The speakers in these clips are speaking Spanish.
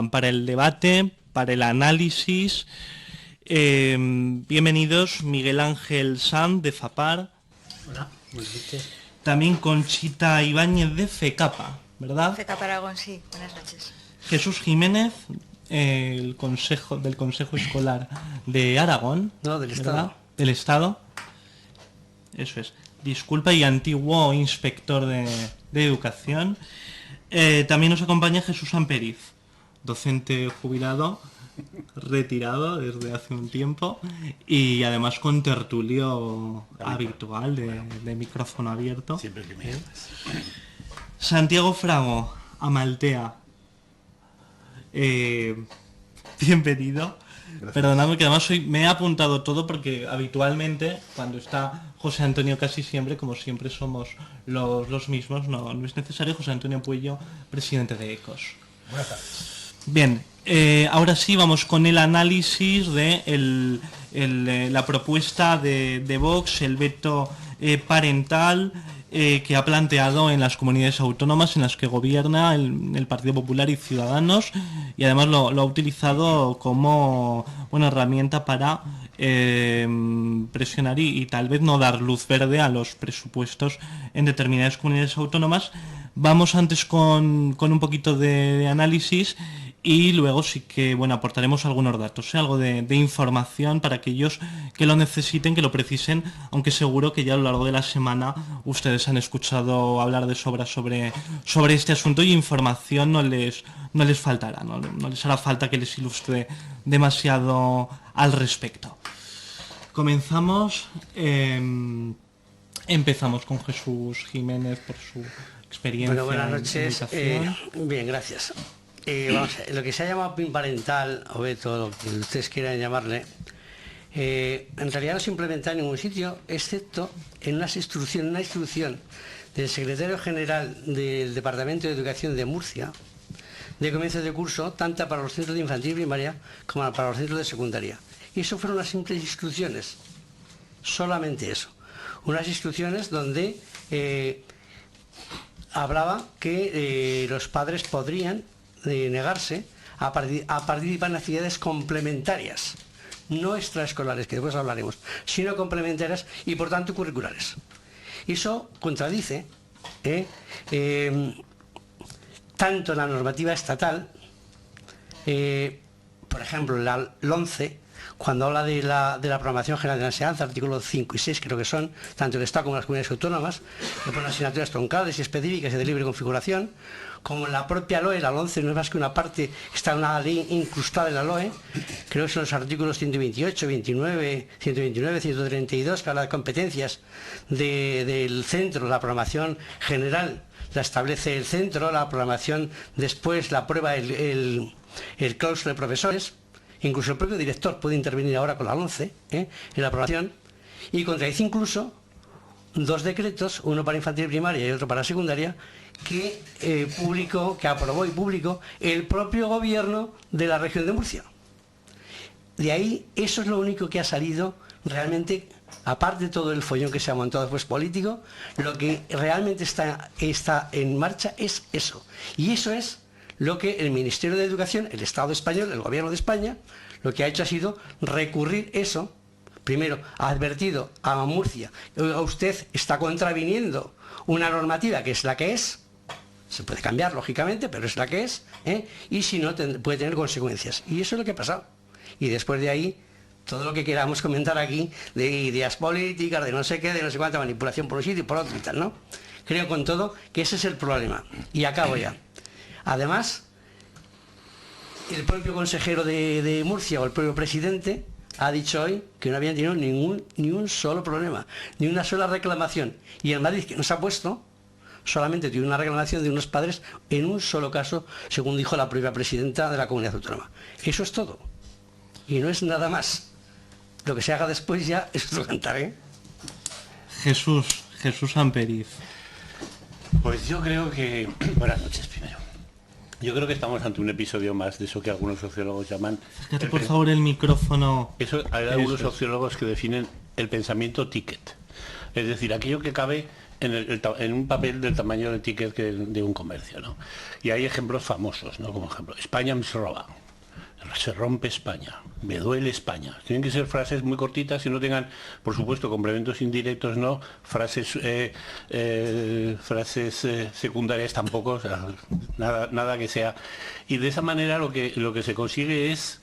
para el debate, para el análisis. Bienvenidos Miguel Ángel Sanz de FAPAR. Hola, buenas noches. También Conchita Ibáñez de FECAPA, ¿verdad? FECAPA Aragón, sí. Buenas noches. Jesús Jiménez, del Consejo Escolar de Aragón. No, del ¿verdad? Estado. Del Estado. Eso es. Disculpa, y antiguo inspector de educación. También nos acompaña Jesús Amperiz, docente jubilado, retirado desde hace un tiempo y además con tertulio habitual de micrófono abierto. Siempre que me llamas. Santiago Frago, Amaltea. Bienvenido. Gracias. Perdonadme que además hoy me he apuntado todo porque habitualmente cuando está José Antonio casi siempre, como siempre somos los mismos, no es necesario. José Antonio Puello, presidente de ECOS. Buenas tardes. Bien, ahora sí vamos con el análisis de la propuesta de Vox, el veto parental que ha planteado en las comunidades autónomas en las que gobierna el Partido Popular y Ciudadanos, y además lo ha utilizado como una herramienta para presionar y tal vez no dar luz verde a los presupuestos en determinadas comunidades autónomas. Vamos antes con un poquito de análisis y luego sí que aportaremos algunos datos, algo de información para aquellos que lo necesiten, que lo precisen, aunque seguro que ya a lo largo de la semana ustedes han escuchado hablar de sobra sobre este asunto y información no les faltará, no les hará falta que les ilustre demasiado al respecto. Comenzamos, empezamos con Jesús Jiménez por su experiencia. Bueno, buenas noches. Bien, gracias. Vamos a ver, lo que se ha llamado PIN parental, o veto, lo que ustedes quieran llamarle, en realidad no se implementa en ningún sitio, excepto en una instrucción del secretario general del Departamento de Educación de Murcia, de comienzo de curso, tanto para los centros de infantil y primaria como para los centros de secundaria. Y eso fueron unas simples instrucciones, solamente eso. Unas instrucciones donde hablaba que los padres podrían negarse a participar en actividades complementarias, no extraescolares, que después hablaremos, sino complementarias y por tanto curriculares. Eso contradice tanto la normativa estatal, por ejemplo la LOMCE, cuando habla de la programación general de la enseñanza, artículos 5 y 6 creo que son, tanto el Estado como las comunidades autónomas, que ponen asignaturas troncales y específicas y de libre configuración, como en la propia LOE, la LOMCE no es más que una parte, está una ley incrustada en la LOE, creo que son los artículos 128, 129, 132, que habla de competencias del centro, la programación general la establece el centro, la programación después la aprueba el claustro de profesores. Incluso el propio director puede intervenir ahora con la LOMCE en la aprobación, y contradice incluso dos decretos, uno para infantil y primaria y otro para secundaria, que aprobó y publicó el propio gobierno de la región de Murcia. De ahí, eso es lo único que ha salido realmente, aparte de todo el follón que se ha montado después político, lo que realmente está en marcha es eso. Y eso es lo que el Ministerio de Educación, el Estado español, el Gobierno de España, lo que ha hecho ha sido recurrir eso. Primero, ha advertido a Murcia: usted está contraviniendo una normativa que es la que es, se puede cambiar lógicamente, pero es la que es, y si no puede tener consecuencias. Y eso es lo que ha pasado. Y después de ahí, todo lo que queramos comentar aquí, de ideas políticas, de no sé qué, de no sé cuánta manipulación por un sitio y por otro y tal, ¿no? Creo con todo que ese es el problema. Y acabo ya. Además, el propio consejero de Murcia o el propio presidente ha dicho hoy que no habían tenido ni un solo problema, ni una sola reclamación. Y en Madrid, que nos ha puesto, solamente tiene una reclamación de unos padres en un solo caso, según dijo la propia presidenta de la comunidad autónoma. Eso es todo. Y no es nada más. Lo que se haga después ya es otro cantar, ¿eh? Jesús Amperiz. Pues yo creo que... Buenas noches primero. Yo creo que estamos ante un episodio más de eso que algunos sociólogos llaman... Acércate por favor el micrófono. Hay algunos sociólogos que definen el pensamiento ticket. Es decir, aquello que cabe en un papel del tamaño del ticket de un comercio, ¿no? Y hay ejemplos famosos, ¿no? Como ejemplo, España me roba, se rompe España, me duele España. Tienen que ser frases muy cortitas y no tengan, por supuesto, complementos indirectos, no, frases secundarias tampoco, o sea, nada que sea. Y de esa manera lo que se consigue es,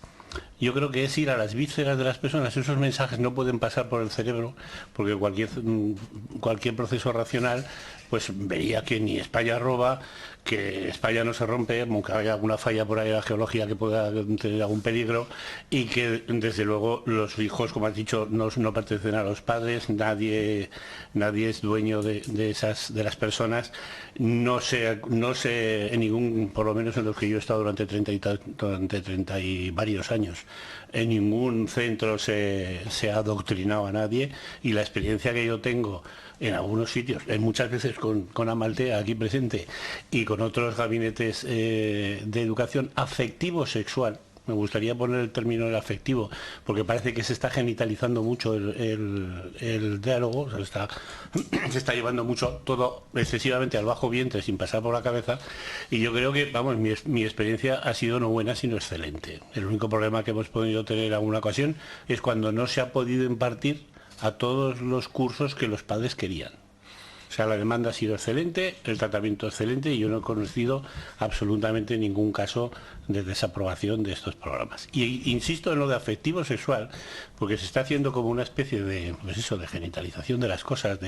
yo creo que es ir a las vísceras de las personas. Esos mensajes no pueden pasar por el cerebro, porque cualquier proceso racional pues vería que ni España roba, que España no se rompe, aunque haya alguna falla por ahí en la geología que pueda tener algún peligro, y que desde luego los hijos, como has dicho, no pertenecen a los padres, nadie es dueño de las personas, no sé en ningún, por lo menos en los que yo he estado durante 30 y varios años, en ningún centro se ha adoctrinado a nadie, y la experiencia que yo tengo en algunos sitios, muchas veces con Amaltea aquí presente y con otros gabinetes de educación afectivo-sexual. Me gustaría poner el término del afectivo, porque parece que se está genitalizando mucho el diálogo, o sea, se está llevando mucho todo excesivamente al bajo vientre sin pasar por la cabeza, y yo creo que, vamos, mi experiencia ha sido no buena sino excelente. El único problema que hemos podido tener en alguna ocasión es cuando no se ha podido impartir a todos los cursos que los padres querían. O sea, la demanda ha sido excelente, el tratamiento excelente, y yo no he conocido absolutamente ningún caso de desaprobación de estos programas. Y insisto en lo de afectivo sexual, porque se está haciendo como una especie de, pues eso, de genitalización de las cosas,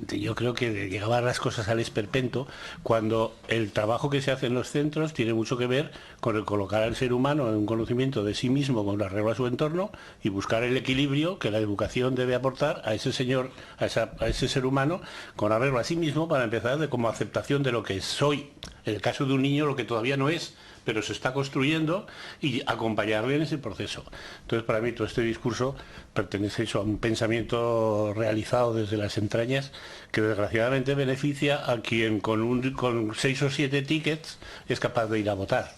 yo creo que de llevar las cosas al esperpento, cuando el trabajo que se hace en los centros tiene mucho que ver con el colocar al ser humano en un conocimiento de sí mismo con arreglo a su entorno y buscar el equilibrio que la educación debe aportar a ese señor, a ese ser humano, con arreglo a sí mismo, para empezar de como aceptación de lo que soy, en el caso de un niño lo que todavía no es, pero se está construyendo, y acompañarle en ese proceso. Entonces, para mí todo este discurso pertenece a un pensamiento realizado desde las entrañas, que desgraciadamente beneficia a quien con 6 o 7 tickets es capaz de ir a votar.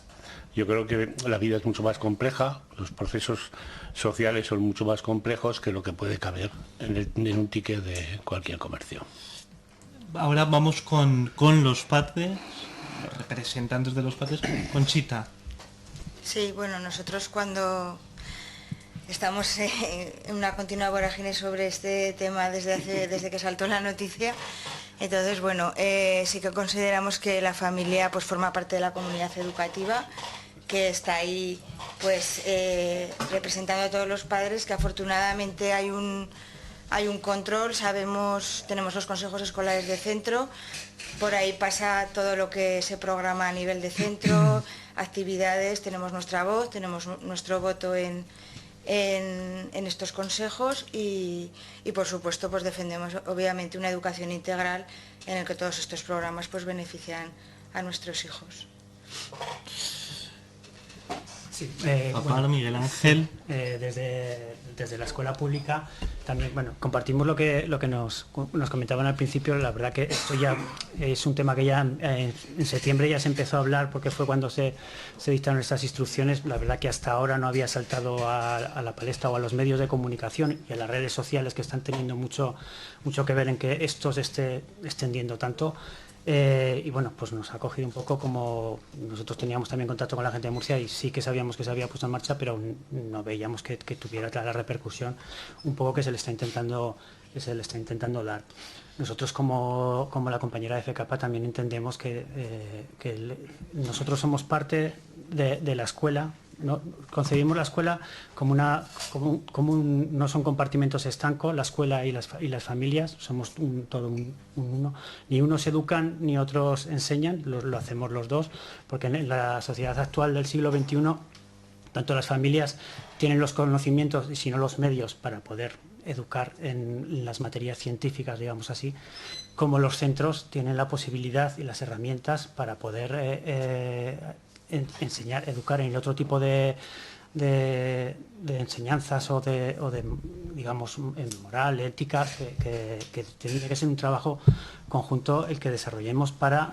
Yo creo que la vida es mucho más compleja, los procesos sociales son mucho más complejos que lo que puede caber en un ticket de cualquier comercio. Ahora vamos con los padres, los representantes de los padres. Conchita. Sí, bueno, nosotros cuando estamos en una continua vorágine sobre este tema desde que saltó la noticia, entonces, bueno, sí que consideramos que la familia pues forma parte de la comunidad educativa, que está ahí pues representando a todos los padres, que afortunadamente hay un control, tenemos los consejos escolares de centro, por ahí pasa todo lo que se programa a nivel de centro, actividades, tenemos nuestra voz, tenemos nuestro voto en estos consejos, y por supuesto pues defendemos obviamente una educación integral en el que todos estos programas pues benefician a nuestros hijos. Sí, Papá, Miguel Ángel. Desde la escuela pública también, bueno, compartimos lo que nos comentaban al principio. La verdad que esto ya es un tema que ya en septiembre ya se empezó a hablar, porque fue cuando se dictaron estas instrucciones. La verdad que hasta ahora no había saltado a la palestra o a los medios de comunicación y a las redes sociales, que están teniendo mucho que ver en que esto se esté extendiendo tanto. Y bueno, pues nos ha cogido un poco, como nosotros teníamos también contacto con la gente de Murcia y sí que sabíamos que se había puesto en marcha, pero no veíamos que tuviera la repercusión un poco que se le está intentando dar. Nosotros como la compañera de FKP también entendemos que nosotros somos parte de la escuela. ¿No? Concebimos la escuela como no son compartimentos estancos, la escuela y las familias, somos todo un uno. Ni unos educan ni otros enseñan, lo hacemos los dos, porque en la sociedad actual del siglo XXI, tanto las familias tienen los conocimientos y si no los medios para poder educar en las materias científicas, digamos así, como los centros tienen la posibilidad y las herramientas para poder enseñar, educar en otro tipo de enseñanzas o de digamos, moral, éticas, que tiene que ser un trabajo conjunto el que desarrollemos para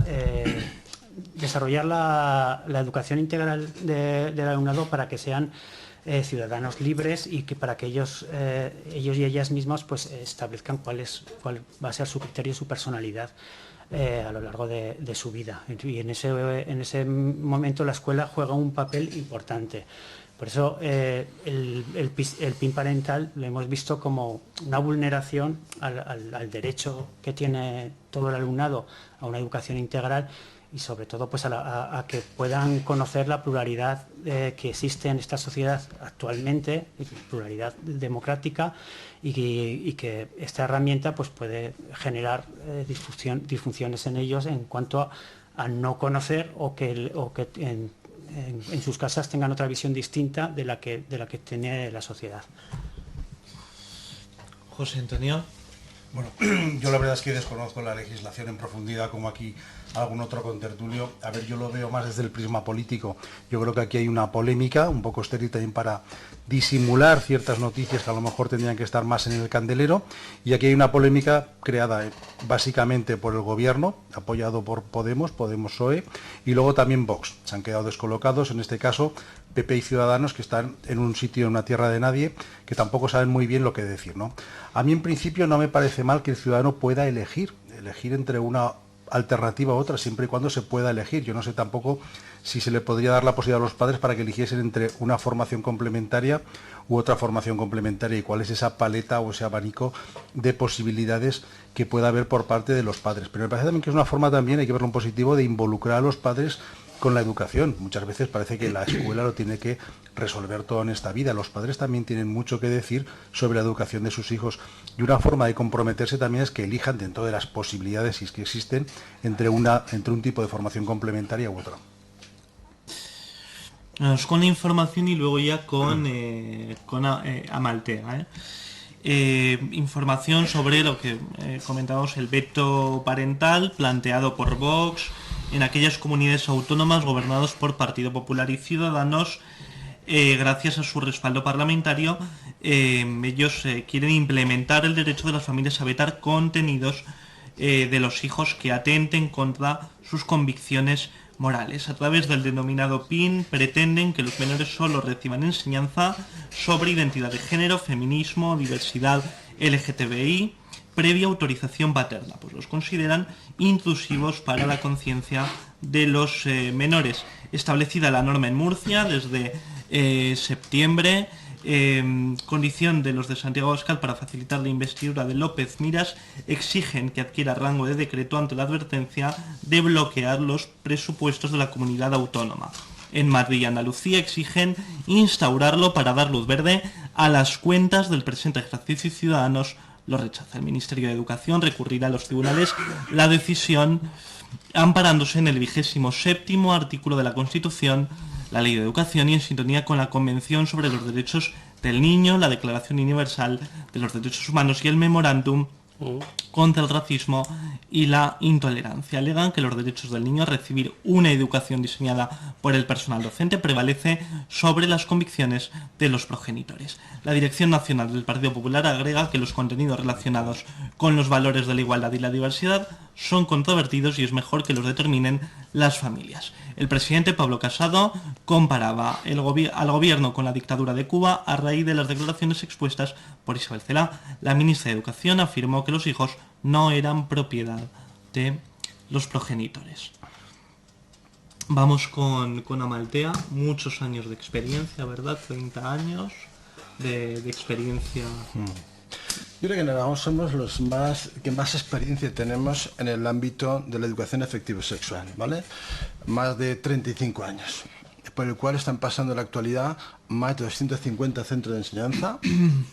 desarrollar la educación integral del alumnado, para que sean ciudadanos libres y que para que ellos y ellas mismos pues establezcan cuál va a ser su criterio y su personalidad a lo largo de su vida. Y en ese momento la escuela juega un papel importante. Por eso el PIN parental lo hemos visto como una vulneración al derecho que tiene todo el alumnado a una educación integral y sobre todo pues a que puedan conocer la pluralidad que existe en esta sociedad actualmente, pluralidad democrática, y que esta herramienta pues puede generar disfunciones en ellos en cuanto a no conocer o que en sus casas tengan otra visión distinta de la que tiene la sociedad. José Antonio. Bueno, yo la verdad es que desconozco la legislación en profundidad como aquí algún otro contertulio. A ver, yo lo veo más desde el prisma político. Yo creo que aquí hay una polémica, un poco estéril también para disimular ciertas noticias que a lo mejor tendrían que estar más en el candelero. Y aquí hay una polémica creada básicamente por el gobierno, apoyado por Podemos-PSOE, y luego también Vox. Se han quedado descolocados, en este caso PP y Ciudadanos, que están en un sitio, en una tierra de nadie, que tampoco saben muy bien lo que decir, ¿no? A mí en principio no me parece mal que el ciudadano pueda elegir entre una alternativa u otra, siempre y cuando se pueda elegir. Yo no sé tampoco si se le podría dar la posibilidad a los padres para que eligiesen entre una formación complementaria u otra formación complementaria, y cuál es esa paleta o ese abanico de posibilidades que pueda haber por parte de los padres. Pero me parece también que es una forma también, hay que verlo en positivo, de involucrar a los padres con la educación. Muchas veces parece que la escuela lo tiene que resolver todo en esta vida. Los padres también tienen mucho que decir sobre la educación de sus hijos, y una forma de comprometerse también es que elijan dentro de las posibilidades, si es que existen, entre un tipo de formación complementaria u otra. Vamos con la información y luego ya con Amaltea. Información sobre lo que comentábamos, el veto parental planteado por Vox en aquellas comunidades autónomas gobernadas por Partido Popular y Ciudadanos. Gracias a su respaldo parlamentario, ellos quieren implementar el derecho de las familias a vetar contenidos de los hijos que atenten contra sus convicciones morales. A través del denominado PIN pretenden que los menores solo reciban enseñanza sobre identidad de género, feminismo, diversidad LGTBI, previa autorización paterna, pues los consideran intrusivos para la conciencia de los menores. Establecida la norma en Murcia desde septiembre, condición de los de Santiago Abascal para facilitar la investidura de López Miras, exigen que adquiera rango de decreto ante la advertencia de bloquear los presupuestos de la comunidad autónoma. En Madrid y Andalucía exigen instaurarlo para dar luz verde a las cuentas del presente ejercicio, y Ciudadanos lo rechaza. El Ministerio de Educación recurrirá a los tribunales la decisión amparándose en el 27º artículo de la Constitución, la Ley de Educación, y en sintonía con la Convención sobre los Derechos del Niño, la Declaración Universal de los Derechos Humanos y el Memorándum contra el racismo y la intolerancia. Alegan que los derechos del niño a recibir una educación diseñada por el personal docente prevalece sobre las convicciones de los progenitores. La Dirección Nacional del Partido Popular agrega que los contenidos relacionados con los valores de la igualdad y la diversidad son controvertidos y es mejor que los determinen las familias. El presidente Pablo Casado comparaba al gobierno con la dictadura de Cuba a raíz de las declaraciones expuestas por Isabel Celaá. La ministra de Educación afirmó que los hijos no eran propiedad de los progenitores. Vamos con Amaltea, muchos años de experiencia, ¿verdad? 30 años de experiencia. Yo creo que en Aragón somos los que más experiencia tenemos en el ámbito de la educación afectivo-sexual, ¿vale? Más de 35 años, por el cual están pasando en la actualidad más de 250 centros de enseñanza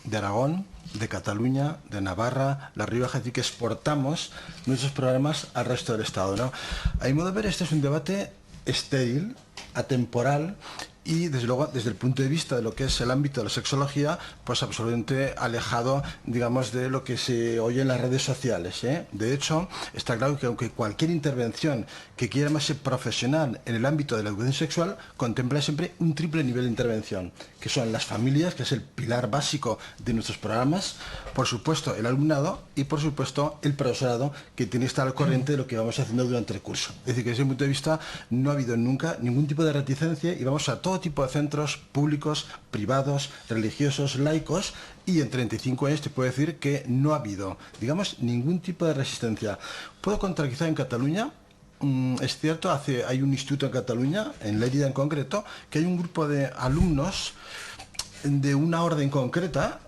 de Aragón, de Cataluña, de Navarra, La Rioja, es decir, que exportamos nuestros programas al resto del Estado, ¿no? A mi modo de ver, este es un debate estéril, atemporal, y desde luego desde el punto de vista de lo que es el ámbito de la sexología, pues absolutamente alejado, digamos, de lo que se oye en las redes sociales, ¿eh? De hecho, está claro que aunque cualquier intervención que quiera más ser profesional en el ámbito de la educación sexual, contempla siempre un triple nivel de intervención, que son las familias, que es el pilar básico de nuestros programas, por supuesto el alumnado y por supuesto el profesorado, que tiene que estar al corriente de lo que vamos haciendo durante el curso. Es decir, que desde ese punto de vista no ha habido nunca ningún tipo de reticencia y vamos a todo todo tipo de centros públicos, privados, religiosos, laicos, y en 35 años te puedo decir que no ha habido, digamos, ningún tipo de resistencia. Puedo contar quizá en Cataluña. Es cierto, hay un instituto en Cataluña, en Lérida en concreto, que hay un grupo de alumnos de una orden concreta,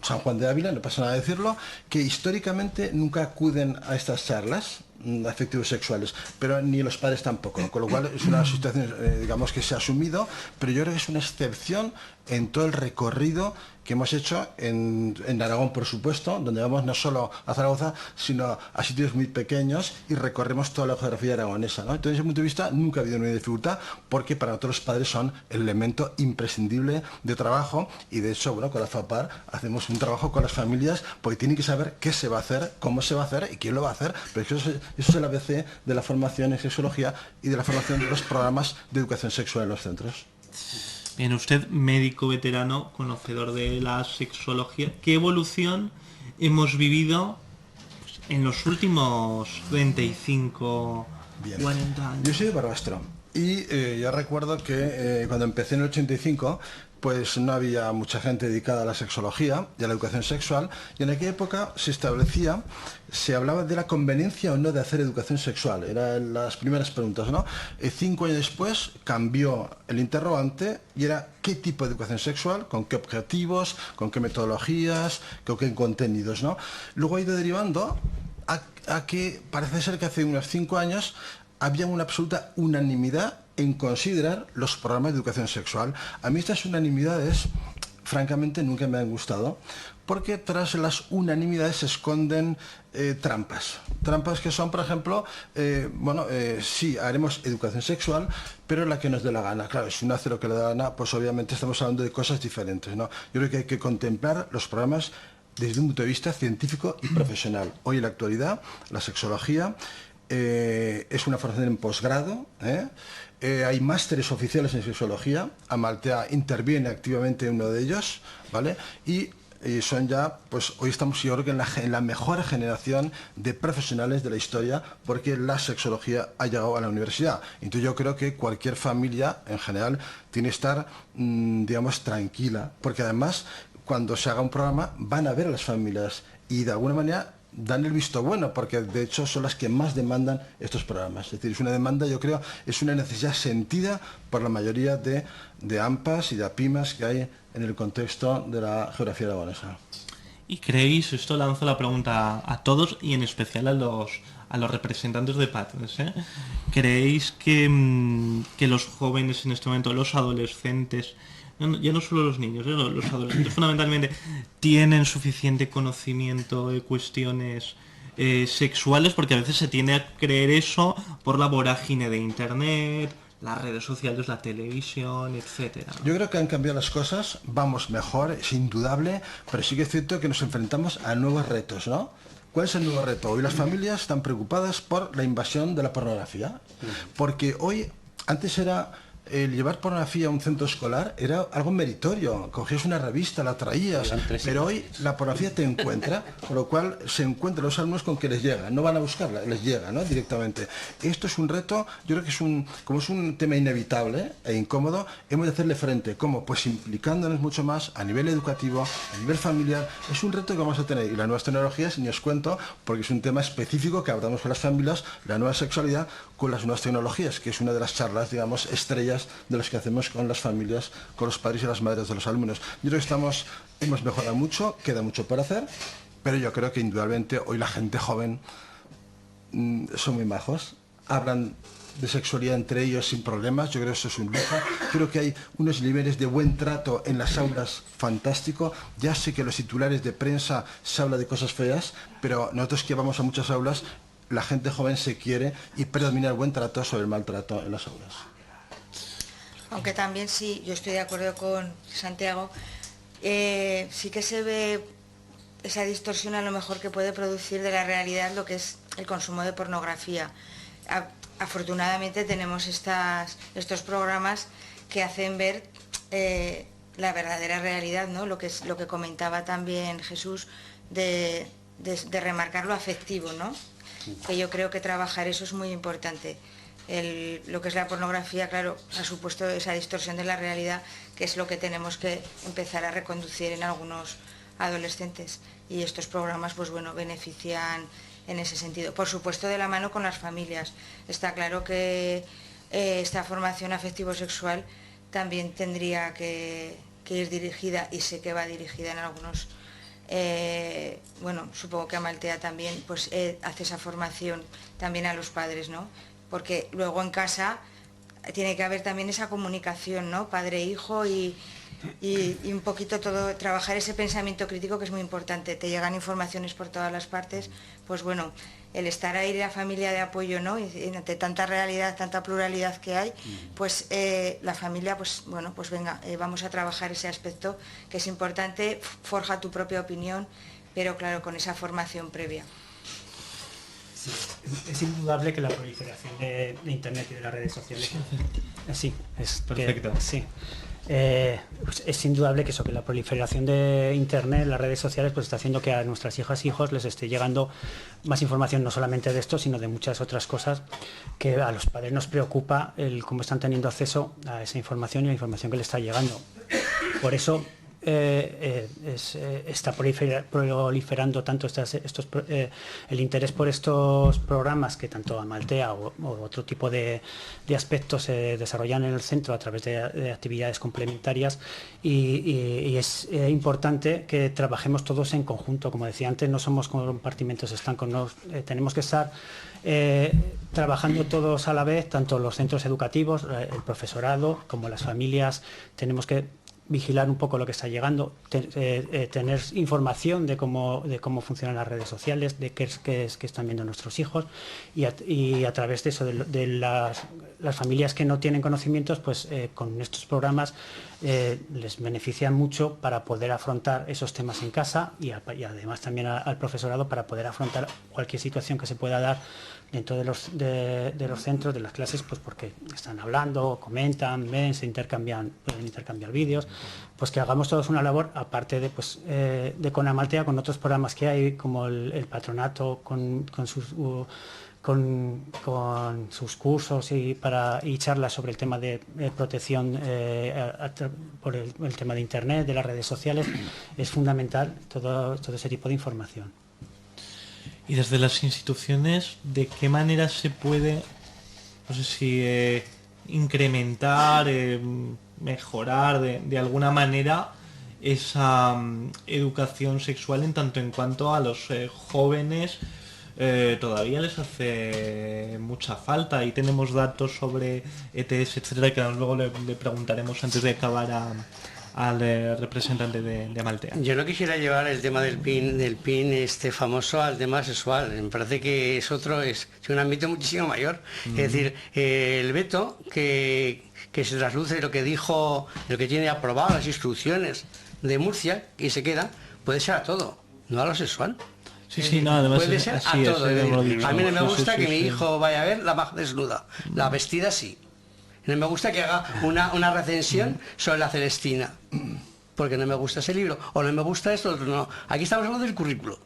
San Juan de Ávila, no pasa nada decirlo, que históricamente nunca acuden a estas charlas afectivos sexuales, pero ni los padres tampoco, con lo cual es una situación, digamos, que se ha asumido, pero yo creo que es una excepción en todo el recorrido que hemos hecho en Aragón, por supuesto, donde vamos no solo a Zaragoza, sino a sitios muy pequeños y recorremos toda la geografía aragonesa, ¿no? Entonces, desde ese punto de vista, nunca ha habido ninguna dificultad, porque para nosotros los padres son el elemento imprescindible de trabajo, y de hecho, bueno, con la FAPAR hacemos un trabajo con las familias, porque tienen que saber qué se va a hacer, cómo se va a hacer y quién lo va a hacer, pero eso es el ABC de la formación en sexología y de la formación de los programas de educación sexual en los centros. Bien, usted, médico veterano, conocedor de la sexología, ¿qué evolución hemos vivido en los últimos 35, Bien. 40 años? Yo soy de Barbastro y yo recuerdo que cuando empecé en el 85, pues no había mucha gente dedicada a la sexología y a la educación sexual, y en aquella época se hablaba de la conveniencia o no de hacer educación sexual. Eran las primeras preguntas, ¿no? 5 años después cambió el interrogante y era qué tipo de educación sexual, con qué objetivos, con qué metodologías, con qué contenidos, ¿no? Luego ha ido derivando a que parece ser que hace unos 5 años había una absoluta unanimidad en considerar los programas de educación sexual. A mí estas unanimidades, francamente, nunca me han gustado, porque tras las unanimidades se esconden trampas. Trampas que son, por ejemplo, sí, haremos educación sexual, pero la que nos dé la gana. Claro, si uno hace lo que le da la gana, pues obviamente estamos hablando de cosas diferentes, ¿no? Yo creo que hay que contemplar los programas desde un punto de vista científico y profesional. Hoy en la actualidad, la sexología es una formación en posgrado, hay másteres oficiales en sexología, Amaltea interviene activamente en uno de ellos, ¿vale? Y son ya, pues hoy estamos, yo creo que en la mejor generación de profesionales de la historia, porque la sexología ha llegado a la universidad. Entonces yo creo que cualquier familia en general tiene que estar, digamos, tranquila, porque además cuando se haga un programa van a ver a las familias y de alguna manera dan el visto bueno, porque de hecho son las que más demandan estos programas. Es decir, es una demanda, yo creo, es una necesidad sentida por la mayoría de AMPAs y de APIMAs que hay en el contexto de la geografía aragonesa. ¿Y creéis, esto lanzo la pregunta a todos y en especial a los representantes de padres, ¿creéis que los jóvenes en este momento, los adolescentes, ya no solo los niños, los adolescentes fundamentalmente, tienen suficiente conocimiento de cuestiones sexuales? Porque a veces se tiende a creer eso por la vorágine de internet, las redes sociales, la televisión, etcétera. Yo creo que han cambiado las cosas, vamos mejor, es indudable, pero sí que es cierto que nos enfrentamos a nuevos retos, ¿no? ¿Cuál es el nuevo reto? Hoy las familias están preocupadas por la invasión de la pornografía, porque hoy, antes era el llevar pornografía a un centro escolar era algo meritorio, cogías una revista, la traías, pero hoy la pornografía te encuentra, con lo cual se encuentran los alumnos con que les llega, no van a buscarla, les llega, ¿no? Directamente. Esto es un reto, yo creo que como es un tema inevitable e incómodo, hemos de hacerle frente. ¿Cómo? Pues implicándonos mucho más a nivel educativo, a nivel familiar, es un reto que vamos a tener. Y las nuevas tecnologías, ni os cuento, porque es un tema específico que abordamos con las familias, la nueva sexualidad con las nuevas tecnologías, que es una de las charlas, digamos, estrellas de las que hacemos con las familias, con los padres y las madres de los alumnos. Yo creo que hemos mejorado mucho, queda mucho por hacer, pero yo creo que indudablemente hoy la gente joven son muy majos, hablan de sexualidad entre ellos sin problemas, yo creo que eso es un lujo. Creo que hay unos niveles de buen trato en las aulas fantástico. Ya sé que los titulares de prensa se habla de cosas feas, pero nosotros que vamos a muchas aulas, la gente joven se quiere y predomina el buen trato sobre el maltrato en las aulas. Aunque también sí, yo estoy de acuerdo con Santiago, sí que se ve esa distorsión a lo mejor que puede producir de la realidad lo que es el consumo de pornografía. Afortunadamente tenemos estos programas que hacen ver la verdadera realidad, ¿no? Lo que comentaba también Jesús de remarcar lo afectivo, ¿no? Que yo creo que trabajar eso es muy importante. lo que es la pornografía, claro, ha supuesto esa distorsión de la realidad, que es lo que tenemos que empezar a reconducir en algunos adolescentes. Y estos programas, pues bueno, benefician en ese sentido. Por supuesto, de la mano con las familias. Está claro que esta formación afectivo-sexual también tendría que ir dirigida, y sé que va dirigida en algunos, bueno, supongo que Amaltea también, pues hace esa formación también a los padres, ¿no? Porque luego en casa tiene que haber también esa comunicación, ¿no? Padre-hijo y un poquito todo, trabajar ese pensamiento crítico, que es muy importante. Te llegan informaciones por todas las partes, pues bueno, el estar ahí, la familia de apoyo, ¿no? Y ante tanta realidad, tanta pluralidad que hay, pues la familia, pues bueno, pues venga, vamos a trabajar ese aspecto que es importante, forja tu propia opinión, pero claro, con esa formación previa. Sí, es indudable que la proliferación de Internet y de las redes sociales, sí, es perfecto. Sí. Pues es indudable que eso, que la proliferación de Internet, las redes sociales, pues está haciendo que a nuestras hijas e hijos les esté llegando más información, no solamente de esto, sino de muchas otras cosas, que a los padres nos preocupa el cómo están teniendo acceso a esa información y a la información que les está llegando. Por eso está proliferando tanto el interés por estos programas, que tanto Amaltea o otro tipo de aspectos se desarrollan en el centro a través de actividades complementarias, y es importante que trabajemos todos en conjunto. Como decía antes, no somos compartimentos estancos, tenemos que estar trabajando todos a la vez, tanto los centros educativos, el profesorado, como las familias. Tenemos que vigilar un poco lo que está llegando, tener información de cómo funcionan las redes sociales, de qué están viendo nuestros hijos, y a través de eso, de las familias que no tienen conocimientos, pues con estos programas les benefician mucho para poder afrontar esos temas en casa, y además también al profesorado para poder afrontar cualquier situación que se pueda dar dentro de los centros, de las clases, pues porque están hablando, comentan, ven, pueden intercambiar vídeos, pues que hagamos todos una labor, aparte de con Amaltea, con otros programas que hay, como el patronato, con sus cursos y charlas sobre el tema de protección por el tema de Internet, de las redes sociales. Es fundamental todo ese tipo de información. Y desde las instituciones, ¿de qué manera se puede, no sé si incrementar, mejorar de alguna manera esa educación sexual, en tanto en cuanto a los jóvenes? Todavía les hace mucha falta, y tenemos datos sobre ETS, etcétera, que luego le preguntaremos antes de acabar al representante de Amaltea. Yo no quisiera llevar el tema del PIN este famoso al tema sexual. Me parece que es un ámbito muchísimo mayor. Es decir, el veto que se trasluce lo que dijo, lo que tiene aprobado las instrucciones de Murcia, y se queda, puede ser a todo, no a lo sexual. Sí, no, además puede ser a todo. A mí no me gusta que mi hijo vaya a ver la maja desnuda, la vestida sí. No me gusta que haga una recensión sobre la Celestina, porque no me gusta ese libro, o no me gusta esto, otro no. Aquí estamos hablando del currículo.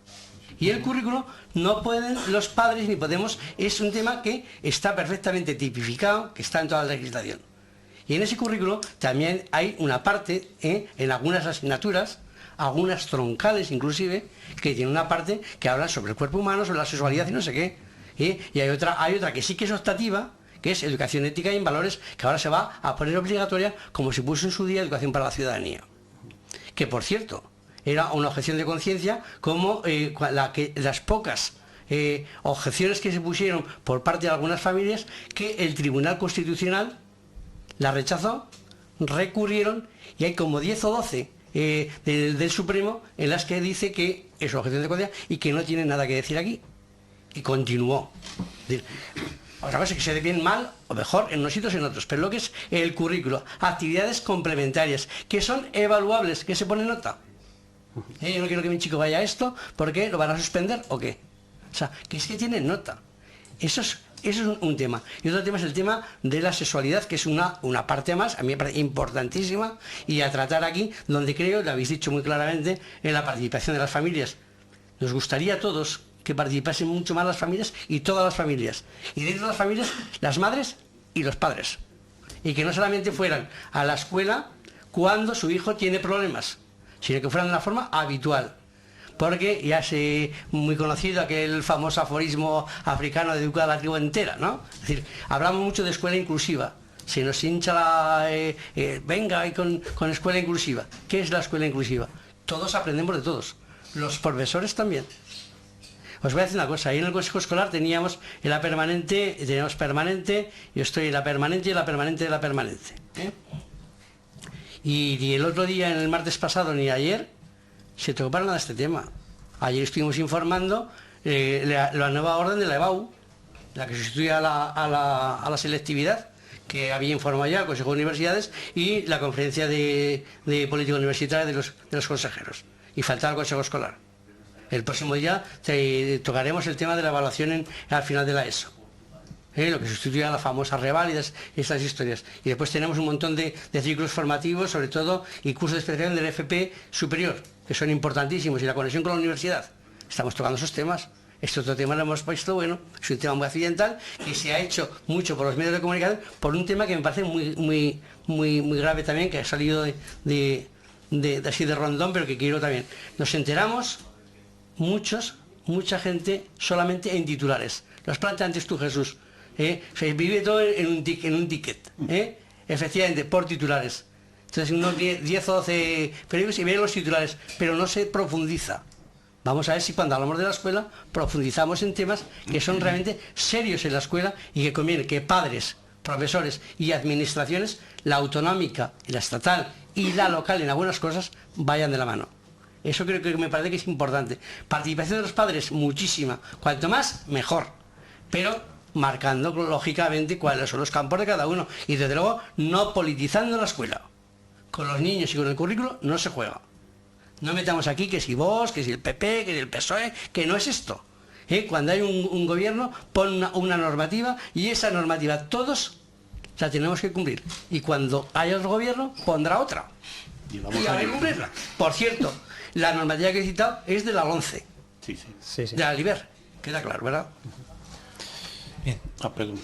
Y el currículo no pueden los padres ni podemos, es un tema que está perfectamente tipificado, que está en toda la legislación. Y en ese currículo también hay una parte, en algunas asignaturas, algunas troncales inclusive, que tiene una parte que habla sobre el cuerpo humano, sobre la sexualidad y no sé qué. Y hay otra que sí que es optativa, que es educación ética y en valores, que ahora se va a poner obligatoria, como se puso en su día educación para la ciudadanía. Que por cierto, era una objeción de conciencia, como las pocas objeciones que se pusieron por parte de algunas familias, que el Tribunal Constitucional la rechazó, recurrieron, y hay como 10 o 12 del Supremo en las que dice que es objeción de conciencia y que no tiene nada que decir aquí. Y continuó. Otra cosa es que se dé bien mal o mejor en unos sitios y en otros, pero lo que es el currículo, actividades complementarias, que son evaluables, que se pone nota. Yo no quiero que mi chico vaya a esto, porque lo van a suspender o qué. O sea, que es que tiene nota. Eso es un tema. Y otro tema es el tema de la sexualidad, que es una parte más, a mí me parece importantísima, y a tratar aquí, donde creo, lo habéis dicho muy claramente, en la participación de las familias. Nos gustaría a todos que participasen mucho más las familias y todas las familias. Y dentro de las familias, las madres y los padres. Y que no solamente fueran a la escuela cuando su hijo tiene problemas, sino que fueran de una forma habitual. Porque ya es muy conocido aquel famoso aforismo africano de educar a la tribu entera, ¿no? Es decir, hablamos mucho de escuela inclusiva. Se nos hincha la... venga ahí con escuela inclusiva. ¿Qué es la escuela inclusiva? Todos aprendemos de todos. Los profesores también. Os voy a decir una cosa, ahí en el Consejo Escolar teníamos la permanente, teníamos permanente, yo estoy en la permanente y la permanente de la permanente. Y el otro día, en el martes pasado, ni ayer, se tocó para nada este tema. Ayer estuvimos informando la nueva orden de la EBAU, la que sustituye a la selectividad, que había informado ya el Consejo de Universidades y la conferencia de política universitaria de los consejeros. Y faltaba el Consejo Escolar. El próximo día tocaremos el tema de la evaluación al final de la ESO. Lo que sustituye a las famosas reválidas y estas historias. Y después tenemos un montón de ciclos formativos, sobre todo, y cursos de especialización del FP superior, que son importantísimos, y la conexión con la universidad. Estamos tocando esos temas. Este otro tema lo hemos puesto, bueno, es un tema muy accidental, que se ha hecho mucho por los medios de comunicación, por un tema que me parece muy grave también, que ha salido así de rondón, pero que quiero también. Nos enteramos, mucha gente, solamente en titulares. Lo has planteado antes tú, Jesús. Se vive todo en un ticket, efectivamente, por titulares. Entonces unos 10 o 12 periódicos y ven los titulares, pero no se profundiza. Vamos a ver si cuando hablamos de la escuela profundizamos en temas que son realmente serios en la escuela y que conviene que padres, profesores y administraciones, la autonómica y la estatal y la local en algunas cosas, vayan de la mano. Eso creo que me parece que es importante. Participación de los padres, muchísima. Cuanto más, mejor. Pero marcando lógicamente cuáles son los campos de cada uno. Y desde luego, no politizando la escuela. Con los niños y con el currículo no se juega. No metamos aquí que si vos, que si el PP, que si el PSOE, que no es esto. Cuando hay un gobierno, pon una normativa y esa normativa todos la tenemos que cumplir. Y cuando haya otro gobierno, pondrá otra. Y habrá que cumplirla. Por cierto, la normativa que he citado es de la 11. Sí. De la LIBER. Queda claro, ¿verdad? Bien. Perdón.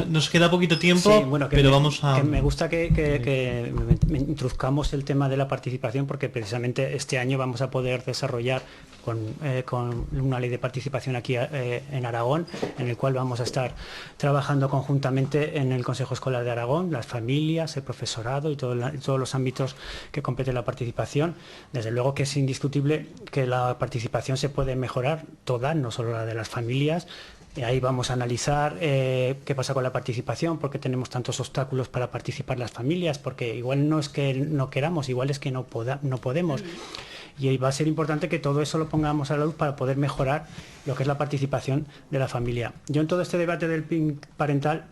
Nos queda poquito tiempo, Sí, bueno, pero vamos a... que me gusta que introduzcamos el tema de la participación, porque precisamente este año vamos a poder desarrollar con una ley de participación aquí en Aragón, en el cual vamos a estar trabajando conjuntamente en el Consejo Escolar de Aragón, las familias, el profesorado y todos los ámbitos que competen la participación. Desde luego que es indiscutible que la participación se puede mejorar toda, no solo la de las familias. Ahí vamos a analizar qué pasa con la participación, por qué tenemos tantos obstáculos para participar las familias, porque igual no es que no queramos, igual es que no podemos. Y ahí va a ser importante que todo eso lo pongamos a la luz para poder mejorar lo que es la participación de la familia. Yo en todo este debate del PIN parental,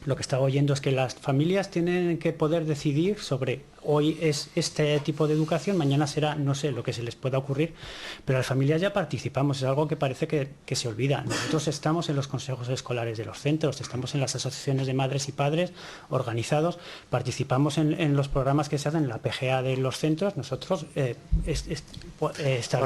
lo que estaba oyendo es que las familias tienen que poder decidir sobre hoy es este tipo de educación, mañana será, no sé, lo que se les pueda ocurrir, pero las familias ya participamos, es algo que parece que se olvida. Nosotros estamos en los consejos escolares de los centros, estamos en las asociaciones de madres y padres organizados, participamos en los programas que se hacen en la PGA de los centros, nosotros por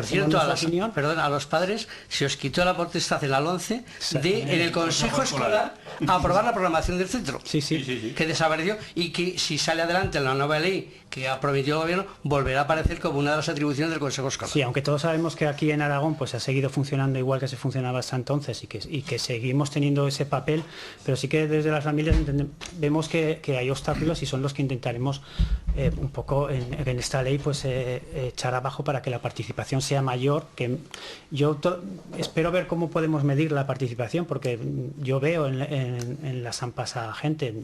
cierto, a los padres se os quitó la potestad en la 11 en el Consejo Escolar a aprobar la programación del centro, que desapareció, y que si sale adelante la nueva ley que ha prometido el gobierno, volverá a aparecer como una de las atribuciones del Consejo Escolar. Sí, aunque todos sabemos que aquí en Aragón pues ha seguido funcionando igual que se funcionaba hasta entonces y que seguimos teniendo ese papel, pero sí que desde las familias vemos que hay obstáculos y son los que intentaremos un poco en esta ley pues echar abajo para que la participación sea mayor. Que yo espero ver cómo podemos medir la participación, porque yo veo en las AMPAs a gente,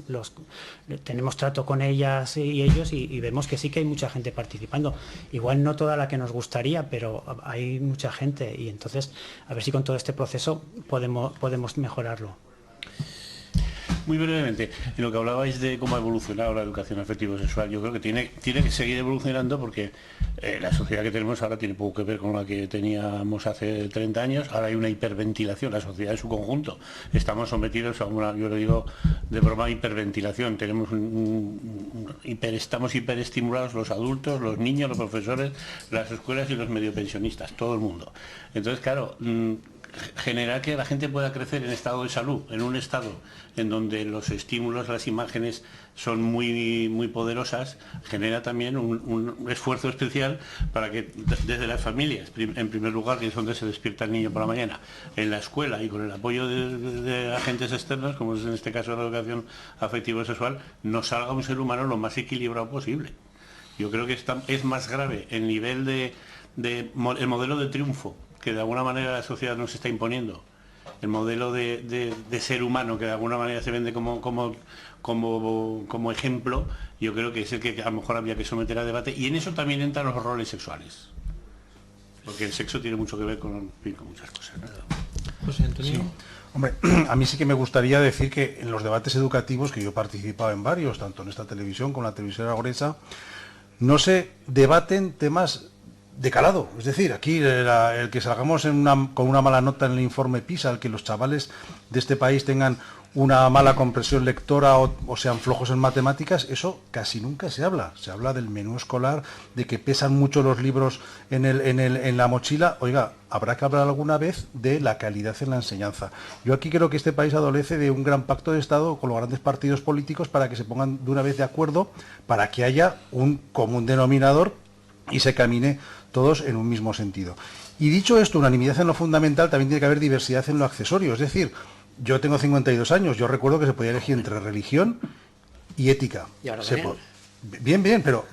tenemos trato con ellas y ellos y vemos que sí que hay mucha gente participando, igual no toda la que nos gustaría, pero hay mucha gente, y entonces a ver si con todo este proceso podemos mejorarlo. Muy brevemente, en lo que hablabais de cómo ha evolucionado la educación afectivo-sexual, yo creo que tiene que seguir evolucionando, porque la sociedad que tenemos ahora tiene poco que ver con la que teníamos hace 30 años. Ahora hay una hiperventilación, la sociedad en su conjunto. Estamos sometidos a una, yo lo digo de broma, hiperventilación. Estamos hiperestimulados los adultos, los niños, los profesores, las escuelas y los mediopensionistas, todo el mundo. Entonces, claro, generar que la gente pueda crecer en estado de salud, en un estado en donde los estímulos, las imágenes son muy, muy poderosas, genera también un esfuerzo especial para que desde las familias, en primer lugar, que es donde se despierta el niño por la mañana, en la escuela y con el apoyo de agentes externos, como es en este caso la educación afectivo-sexual, nos salga un ser humano lo más equilibrado posible. Yo creo que es más grave el nivel el modelo de triunfo que de alguna manera la sociedad nos está imponiendo, el modelo de ser humano que de alguna manera se vende como ejemplo, yo creo que es el que a lo mejor habría que someter a debate, y en eso también entran los roles sexuales, porque el sexo tiene mucho que ver con muchas cosas, ¿no? José Antonio. Sí. Hombre, a mí sí que me gustaría decir que en los debates educativos, que yo he participado en varios, tanto en esta televisión como en la televisión aragonesa, no se debaten temas de calado. Es decir, aquí el que salgamos con una mala nota en el informe PISA, el que los chavales de este país tengan una mala comprensión lectora o sean flojos en matemáticas, eso casi nunca se habla. Se habla del menú escolar, de que pesan mucho los libros en la mochila. Oiga, habrá que hablar alguna vez de la calidad en la enseñanza. Yo aquí creo que este país adolece de un gran pacto de Estado con los grandes partidos políticos para que se pongan de una vez de acuerdo, para que haya un común denominador y se camine todos en un mismo sentido. Y dicho esto, unanimidad en lo fundamental, también tiene que haber diversidad en lo accesorio. Es decir, yo tengo 52 años, yo recuerdo que se podía elegir entre religión y ética. Y ahora bien, pero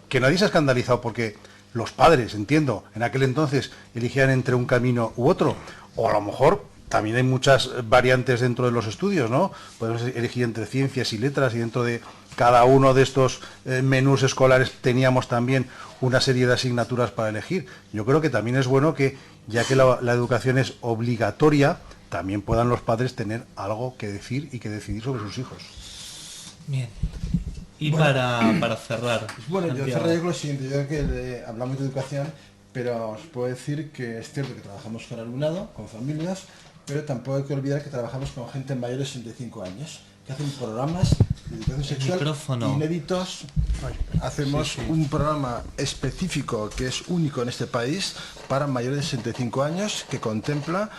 que nadie se ha escandalizado porque los padres, entiendo, en aquel entonces elegían entre un camino u otro, o a lo mejor también hay muchas variantes dentro de los estudios, ¿no? Podemos elegir entre ciencias y letras, y dentro de cada uno de estos menús escolares teníamos también una serie de asignaturas para elegir. Yo creo que también es bueno que, ya que la educación es obligatoria, también puedan los padres tener algo que decir y que decidir sobre sus hijos. Bien. Y bueno, para cerrar. Bueno, Santiago. yo cerraré con lo siguiente. Yo creo que hablamos de educación, pero os puedo decir que es cierto que trabajamos con alumnado, con familias, pero tampoco hay que olvidar que trabajamos con gente mayor de 65 años, que hacen programas de educación sexual inéditos. Hacemos un programa específico que es único en este país para mayores de 65 años, que contempla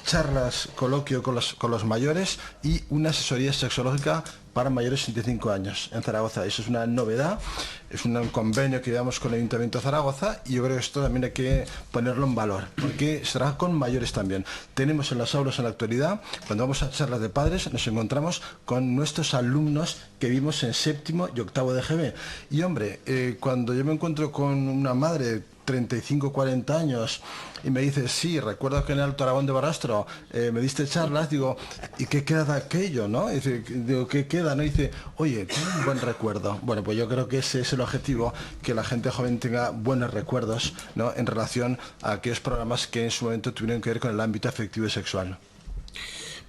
charlas, coloquio con los mayores y una asesoría sexológica para mayores de 65 años en Zaragoza. Eso es una novedad, es un convenio que llevamos con el Ayuntamiento de Zaragoza, y yo creo que esto también hay que ponerlo en valor, porque se trabaja con mayores también. Tenemos en las aulas en la actualidad, cuando vamos a charlas de padres, nos encontramos con nuestros alumnos que vimos en 7º y 8º de GB. Y hombre, cuando yo me encuentro con una madre 35, 40 años y me dice, sí, recuerdo que en el Alto Aragón de Barrastro me diste charlas, digo, ¿y qué queda de aquello, no? Y digo, ¿qué queda, no? Y dice, oye, tengo un buen recuerdo. Bueno, pues yo creo que ese es el objetivo, que la gente joven tenga buenos recuerdos, ¿no?, en relación a aquellos programas que en su momento tuvieron que ver con el ámbito afectivo y sexual.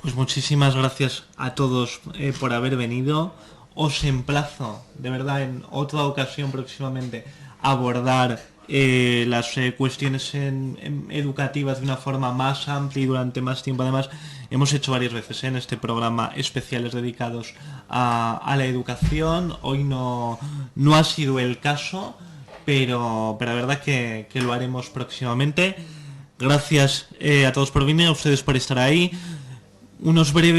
Pues muchísimas gracias a todos por haber venido. Os emplazo, de verdad, en otra ocasión próximamente, a abordar las cuestiones educativas de una forma más amplia y durante más tiempo. Además, hemos hecho varias veces en este programa especiales dedicados a la educación. Hoy no ha sido el caso, pero la verdad que lo haremos próximamente. Gracias a todos por venir, a ustedes por estar ahí. Unos breves